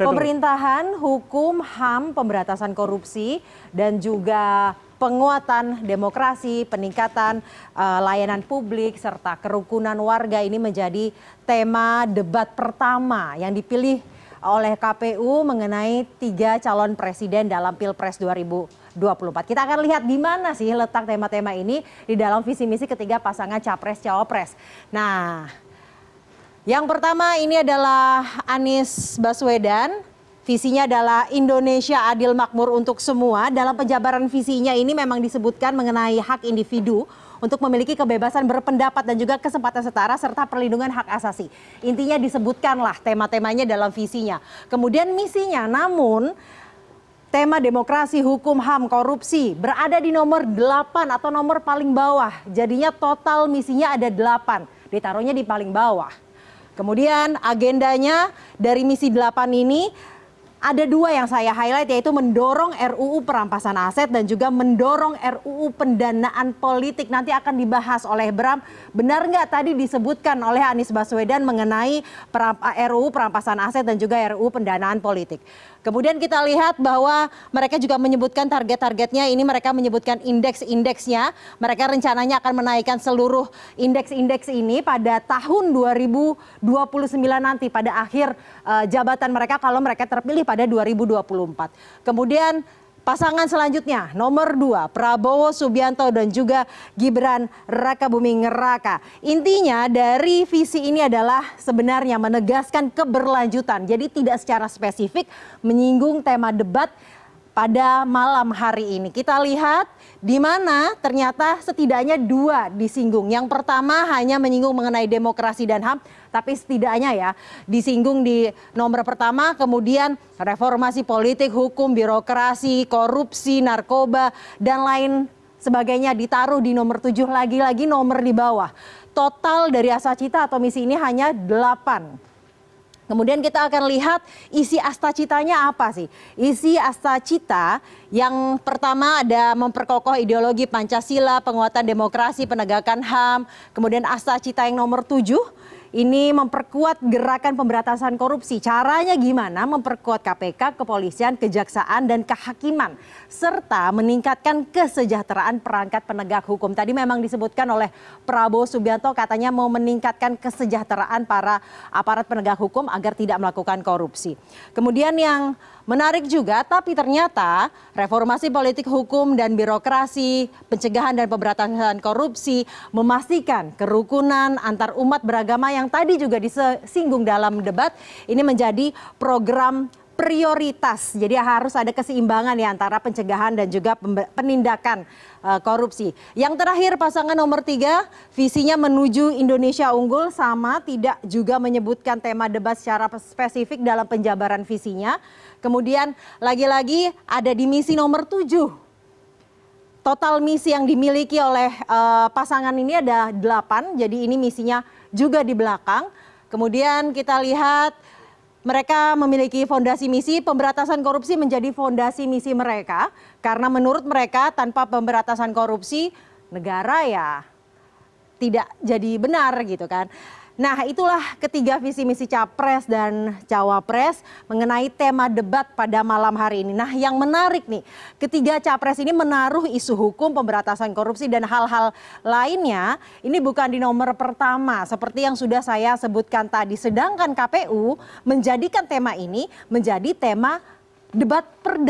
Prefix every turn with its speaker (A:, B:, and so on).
A: Pemerintahan, hukum, HAM, pemberantasan korupsi, dan juga penguatan demokrasi, peningkatan layanan publik, serta kerukunan warga ini menjadi tema debat pertama yang dipilih oleh KPU mengenai 3 calon presiden dalam Pilpres 2024. Kita akan lihat di mana sih letak tema-tema ini di dalam visi misi ketiga pasangan Capres-Cawapres. Nah, yang pertama ini adalah Anies Baswedan. Visinya adalah Indonesia adil makmur untuk semua. Dalam penjabaran visinya ini memang disebutkan mengenai hak individu untuk memiliki kebebasan berpendapat dan juga kesempatan setara serta perlindungan hak asasi. Intinya disebutkanlah tema-temanya dalam visinya. Kemudian misinya, namun tema demokrasi, hukum, HAM, korupsi berada di nomor 8 atau nomor paling bawah. Jadinya total misinya ada 8, ditaruhnya di paling bawah. Kemudian agendanya dari misi 8 ini ada 2 yang saya highlight, yaitu mendorong RUU perampasan aset dan juga mendorong RUU pendanaan politik. Nanti akan dibahas oleh Bram. Benar nggak tadi disebutkan oleh Anies Baswedan mengenai RUU perampasan aset dan juga RUU pendanaan politik. Kemudian kita lihat bahwa mereka juga menyebutkan target-targetnya. Ini mereka menyebutkan indeks-indeksnya. Mereka rencananya akan menaikkan seluruh indeks-indeks ini pada tahun 2029 nanti, pada akhir jabatan mereka kalau mereka terpilih pada 2024. Kemudian pasangan selanjutnya nomor 2 Prabowo Subianto dan juga Gibran Rakabuming Raka. Intinya dari visi ini adalah sebenarnya menegaskan keberlanjutan. Jadi tidak secara spesifik menyinggung tema debat pada malam hari ini. Kita lihat di mana ternyata setidaknya 2 disinggung. Yang pertama hanya menyinggung mengenai demokrasi dan HAM, tapi setidaknya ya disinggung di nomor pertama. Kemudian reformasi politik, hukum, birokrasi, korupsi, narkoba, dan lain sebagainya ditaruh di nomor 7, lagi-lagi nomor di bawah. Total dari Asacita atau misi ini hanya 8. Kemudian kita akan lihat isi Astacitanya apa sih? Isi Astacita yang pertama ada memperkokoh ideologi Pancasila, penguatan demokrasi, penegakan HAM. Kemudian Astacita yang nomor 7 ini memperkuat gerakan pemberantasan korupsi. Caranya gimana? Memperkuat KPK, kepolisian, kejaksaan, dan kehakiman. Serta meningkatkan kesejahteraan perangkat penegak hukum. Tadi memang disebutkan oleh Prabowo Subianto katanya mau meningkatkan kesejahteraan para aparat penegak hukum agar tidak melakukan korupsi. Kemudian yang menarik juga, tapi ternyata reformasi politik hukum dan birokrasi, pencegahan dan pemberantasan korupsi, memastikan kerukunan antar umat beragama yang tadi juga disinggung dalam debat, ini menjadi program prioritas. Jadi harus ada keseimbangan ya antara pencegahan dan juga penindakan korupsi. Yang terakhir pasangan nomor 3, visinya menuju Indonesia unggul, sama tidak juga menyebutkan tema debat secara spesifik dalam penjabaran visinya. Kemudian lagi-lagi ada di misi nomor 7. Total misi yang dimiliki oleh pasangan ini ada 8, jadi ini misinya juga di belakang. Kemudian kita lihat mereka memiliki fondasi misi, pemberantasan korupsi menjadi fondasi misi mereka. Karena menurut mereka tanpa pemberantasan korupsi negara ya tidak jadi benar gitu kan. Nah, itulah ketiga visi misi Capres dan Cawapres mengenai tema debat pada malam hari ini. Nah, yang menarik nih, ketiga Capres ini menaruh isu hukum, pemberantasan korupsi, dan hal-hal lainnya. Ini bukan di nomor pertama seperti yang sudah saya sebutkan tadi. Sedangkan KPU menjadikan tema ini menjadi tema debat perdana.